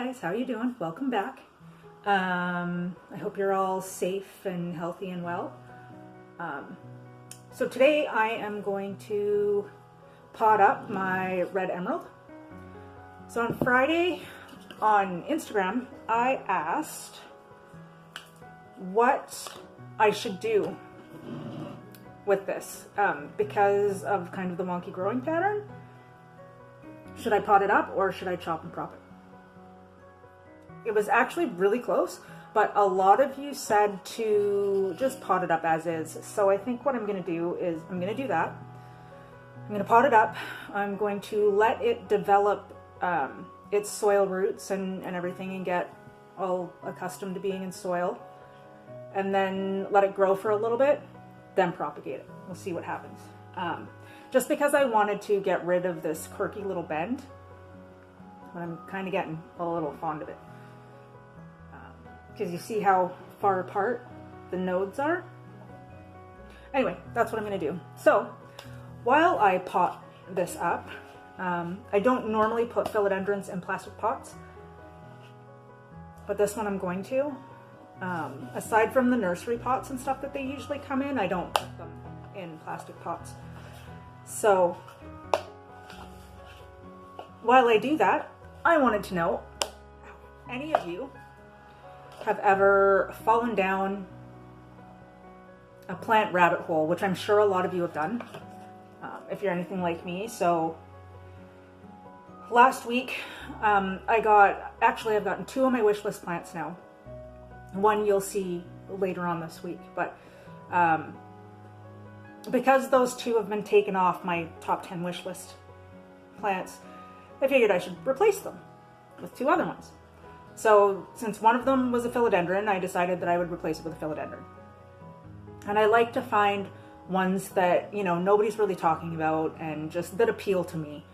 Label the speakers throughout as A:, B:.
A: guys, how you doing? Welcome back. I hope you're all safe and healthy and well. So today I am going to pot up my Red Emerald. So on Friday on Instagram, I asked what I should do with this because of kind of the wonky growing pattern. Should I pot it up or should I chop and prop it? It was actually really close, but a lot of you said to just pot it up as is. So I think what I'm going to do is I'm going to do that. I'm going to pot it up. I'm going to let it develop its soil roots and everything and get all accustomed to being in soil. And then let it grow for a little bit, then propagate it. We'll see what happens. Just because I wanted to get rid of this quirky little bend, but I'm kind of getting a little fond of it. Because you see how far apart the nodes are? Anyway, that's what I'm going to do. So, while I pot this up, I don't normally put philodendrons in plastic pots, but this one I'm going to. Aside from the nursery pots and stuff that they usually come in, I don't put them in plastic pots. So, while I do that, I wanted to know, any of you have ever fallen down a plant rabbit hole, which I'm sure a lot of you have done, if you're anything like me. So last week, I've gotten 2 of my wish list plants now. One you'll see later on this week, but because those 2 have been taken off my top 10 wish list plants, I figured I should replace them with 2 other ones. So since one of them was a philodendron, I decided that I would replace it with a philodendron. And I like to find ones that, you know, nobody's really talking about and just that appeal to me.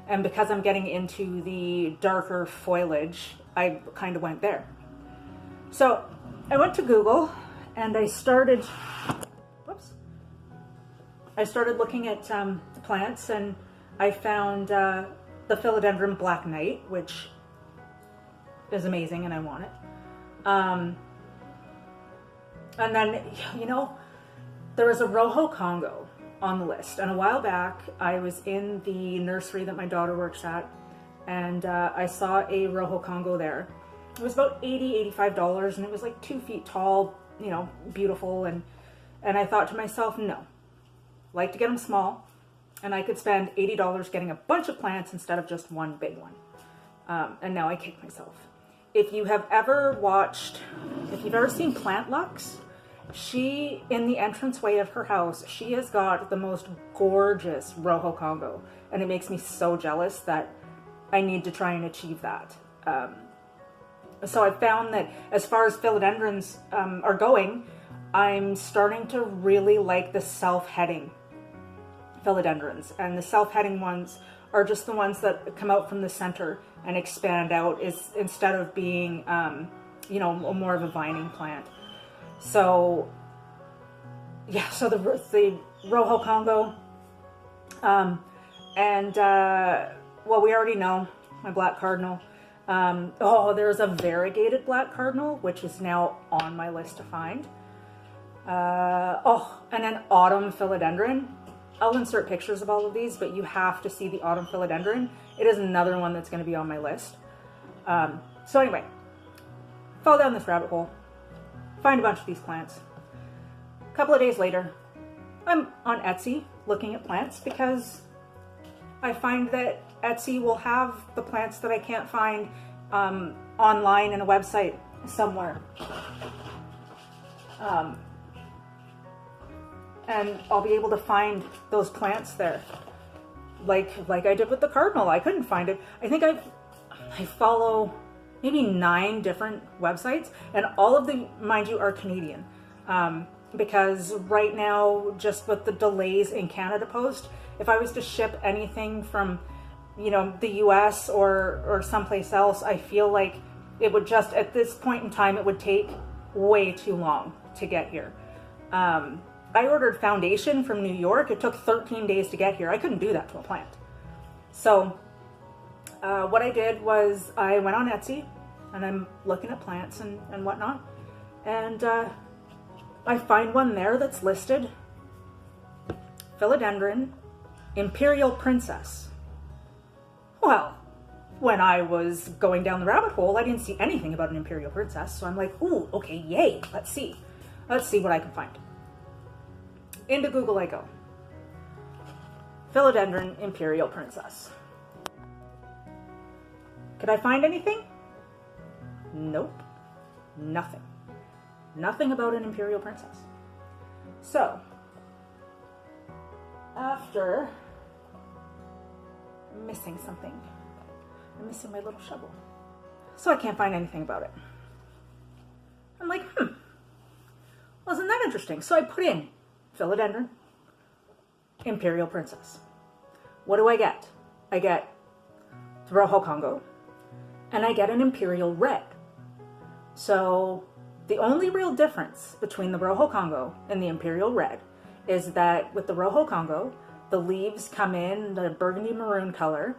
A: And because I'm getting into the darker foliage, I kind of went there. So I went to Google and I started looking at plants, and I found the philodendron Black Knight, which is amazing and I want it. And then, you know, there was a Rojo Congo on the list, and a while back I was in the nursery that my daughter works at, and I saw a Rojo Congo there. It was about $85, and it was like 2 feet tall, you know, beautiful, and I thought to myself, no, like to get them small, and I could spend $80 getting a bunch of plants instead of just one big one. And now I kick myself. If you've ever seen Plant Luxxe, she, in the entranceway of her house, she has got the most gorgeous Rojo Congo, and it makes me so jealous that I need to try and achieve that. So I found that as far as philodendrons are going, I'm starting to really like the self-heading philodendrons, and the self-heading ones are just the ones that come out from the center and expand out, instead of being, you know, more of a vining plant. So, yeah, so the Rojo Congo, well, we already know my black cardinal. There's a variegated black cardinal, which is now on my list to find. And an autumn philodendron. I'll insert pictures of all of these, but you have to see the autumn philodendron. It is another one that's going to be on my list. So anyway, fall down this rabbit hole, find a bunch of these plants. A couple of days later, I'm on Etsy looking at plants because I find that Etsy will have the plants that I can't find online in a website somewhere. And I'll be able to find those plants there. Like I did with the cardinal. I couldn't find it. I think I follow maybe 9 different websites, and all of them, mind you, are Canadian. Because right now, just with the delays in Canada Post, if I was to ship anything from, you know, the US or someplace else, I feel like it would just, at this point in time, it would take way too long to get here. I ordered foundation from New York. It took 13 days to get here. I couldn't do that to a plant. So what I did was I went on Etsy and I'm looking at plants and whatnot, and I find one there that's listed, Philodendron, Imperial Princess. Well, when I was going down the rabbit hole, I didn't see anything about an Imperial Princess, so I'm like, ooh, okay, yay, let's see what I can find. Into Google I go. Philodendron Imperial Princess. Could I find anything? Nope. Nothing. Nothing about an Imperial Princess. So, after missing something, I'm missing my little shovel. So I can't find anything about it. I'm like, well, isn't that interesting? So I put in Philodendron Imperial Princess. What do I get? I get the Rojo Congo, and I get an Imperial Red. So the only real difference between the Rojo Congo and the Imperial Red is that with the Rojo Congo, the leaves come in the burgundy maroon color,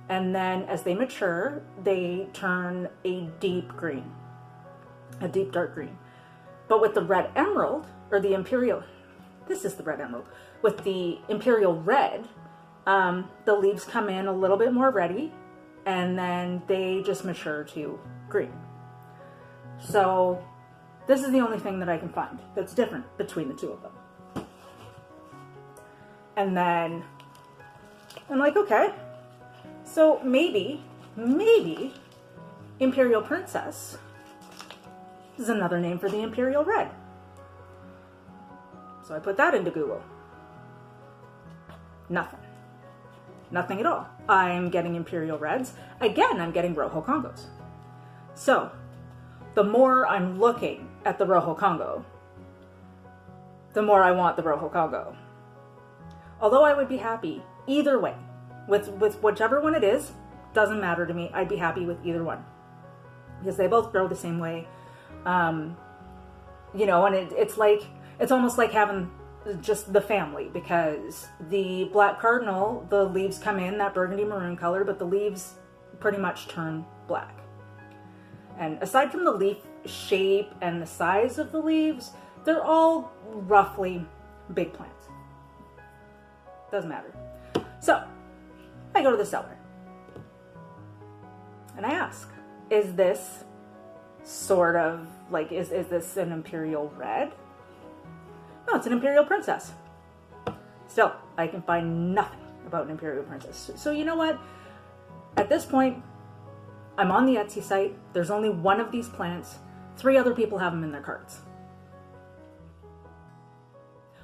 A: and then as they mature, they turn a deep green, a deep dark green. But with the Red Emerald, or the Imperial, this is the Red Emerald, with the Imperial Red, the leaves come in a little bit more reddy, and then they just mature to green. So this is the only thing that I can find that's different between the two of them. And then I'm like, okay, so maybe Imperial Princess is another name for the Imperial Red. So I put that into Google. Nothing. Nothing at all. I'm getting Imperial Reds. Again, I'm getting Rojo Congos. So the more I'm looking at the Rojo Congo, the more I want the Rojo Congo. Although I would be happy either way. With whichever one it is, doesn't matter to me. I'd be happy with either one. Because they both grow the same way. You know, and it's almost like having just the family, because the black cardinal, the leaves come in that burgundy maroon color, but the leaves pretty much turn black. And aside from the leaf shape and the size of the leaves, they're all roughly big plants. Doesn't matter. So I go to the seller and I ask, is this sort of like, is this an Imperial Red? No, it's an Imperial Princess. Still, I can find nothing about an Imperial Princess. So you know what? At this point, I'm on the Etsy site. There's only one of these plants. 3 other people have them in their carts.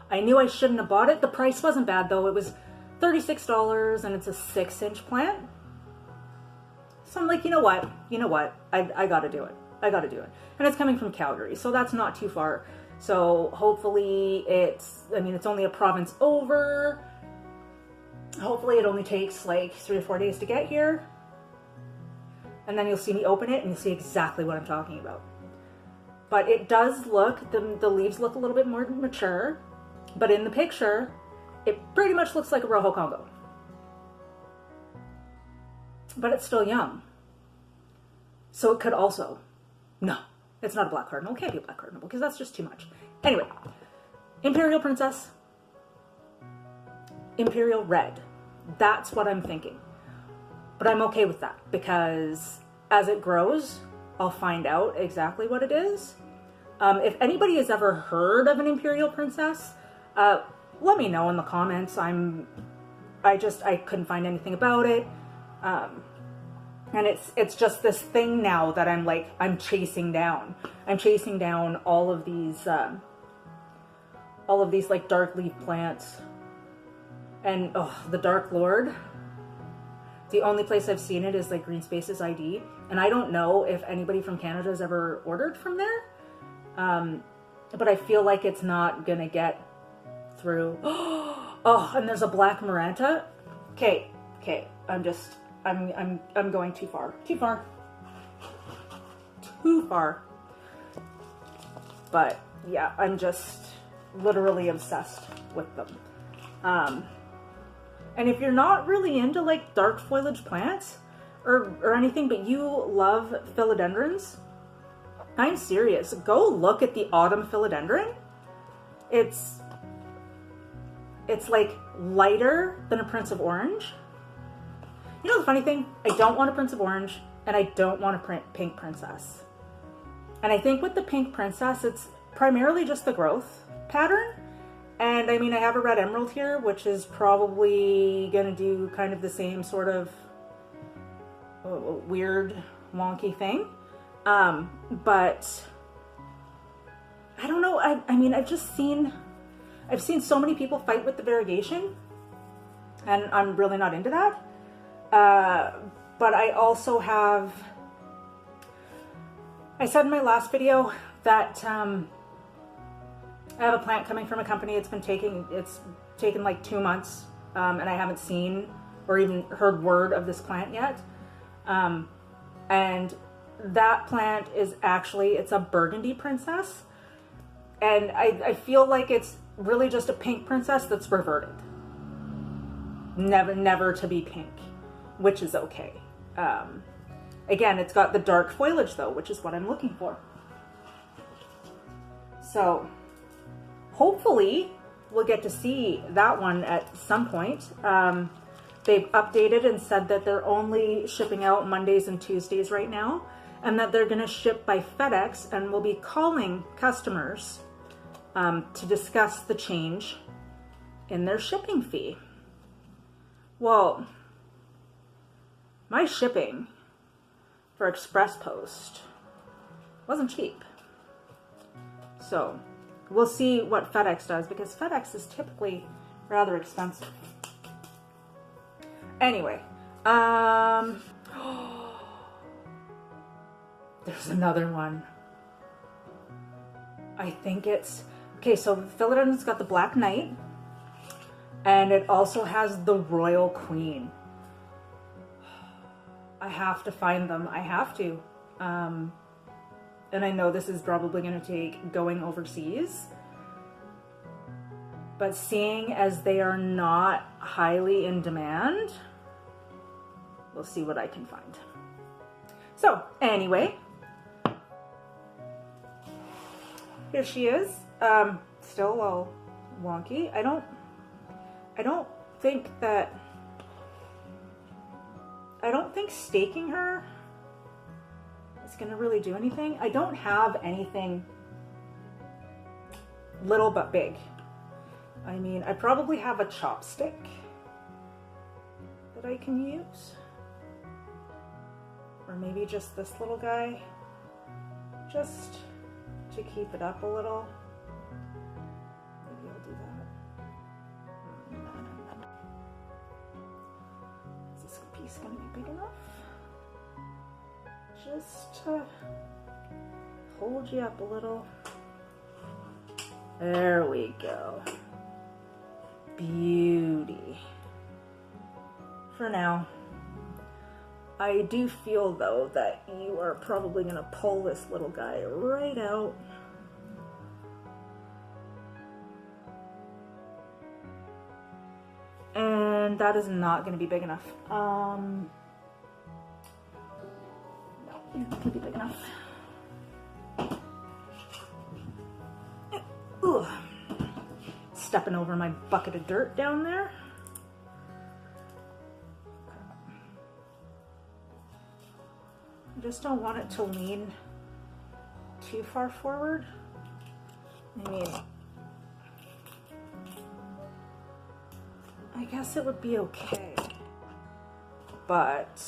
A: I knew I shouldn't have bought it. The price wasn't bad though. It was $36 and it's a 6-inch plant. So I'm like, you know what? I gotta do it. I gotta do it. And it's coming from Calgary, so that's not too far. So hopefully it's only a province over. Hopefully it only takes like 3 or 4 days to get here. And then you'll see me open it and you'll see exactly what I'm talking about. But it does look, the leaves look a little bit more mature. But in the picture, it pretty much looks like a Rojo Congo. But it's still young. So it could also, no, it's not a black cardinal. It can't be a black cardinal because that's just too much. Anyway, Imperial Princess, Imperial Red. That's what I'm thinking. But I'm okay with that because as it grows, I'll find out exactly what it is. If anybody has ever heard of an Imperial Princess, let me know in the comments. I couldn't find anything about it. And it's just this thing now that I'm chasing down. I'm chasing down all of these like dark leaf plants. And the Dark Lord, the only place I've seen it is like Green Spaces ID. And I don't know if anybody from Canada has ever ordered from there. But I feel like it's not gonna get through. Oh, and there's a black Maranta. Okay, I'm going too far. But yeah, I'm just literally obsessed with them. And if you're not really into like dark foliage plants, or anything, but you love philodendrons, I'm serious. Go look at the autumn philodendron. It's like lighter than a Prince of Orange. You know the funny thing? I don't want a Prince of Orange, and I don't want a pink princess. And I think with the pink princess, it's primarily just the growth pattern. And I mean, I have a red emerald here, which is probably gonna do kind of the same sort of weird, wonky thing. But I don't know. I mean, I've seen so many people fight with the variegation, and I'm really not into that. But I also have, I said in my last video that I have a plant coming from a company. It's taken like 2 months, and I haven't seen or even heard word of this plant yet. And that plant is actually, it's a burgundy princess. And I feel like it's really just a pink princess that's reverted. Never to be pink, which is okay. Again, it's got the dark foliage though, which is what I'm looking for. So hopefully we'll get to see that one at some point. They've updated and said that they're only shipping out Mondays and Tuesdays right now, and that they're going to ship by FedEx, and will be calling customers to discuss the change in their shipping fee. Well, my shipping for Express Post wasn't cheap. So we'll see what FedEx does, because FedEx is typically rather expensive. Anyway, there's another one. I think it's, okay, so Philodendron's got the Black Knight, and it also has the Royal Queen. I have to find them. I have to. And I know this is probably going to take going overseas, but seeing as they are not highly in demand, we'll see what I can find. So anyway, here she is. Still a little wonky. I don't think staking her is gonna really do anything. I don't have anything little but big. I mean, I probably have a chopstick that I can use. Or maybe just this little guy, just to keep it up a little. Maybe I'll do that. Is this piece gonna be big enough? Just to hold you up a little. There we go. Beauty. For now. I do feel though that you are probably gonna pull this little guy right out. And that is not gonna be big enough. No, it's not gonna be big enough. Ooh. Stepping over my bucket of dirt down there. I just don't want it to lean too far forward. I mean, I guess it would be okay, but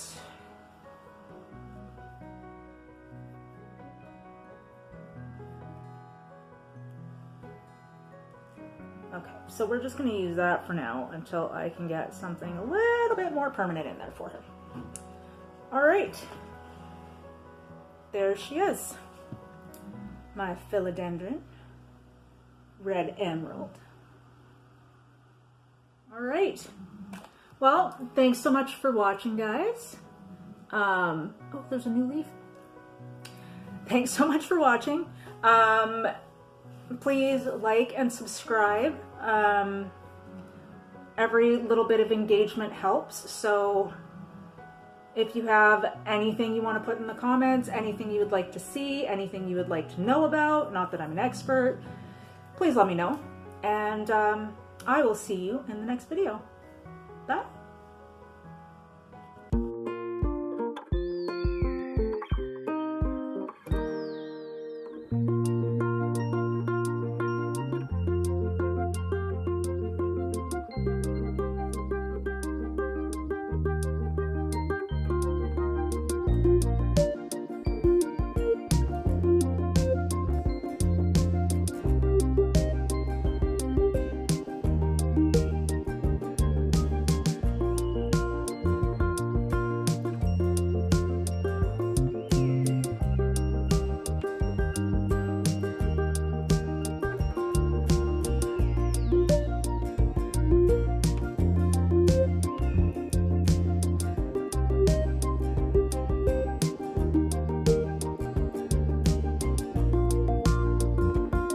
A: okay, so we're just going to use that for now until I can get something a little bit more permanent in there for her. All right. There she is, my philodendron, Red Emerald. All right, well, thanks so much for watching, guys. Oh, there's a new leaf. Thanks so much for watching. Please like and subscribe. Every little bit of engagement helps, so If you have anything you want to put in the comments, anything you would like to see, anything you would like to know about, not that I'm an expert, please let me know. And I will see you in the next video. Bye.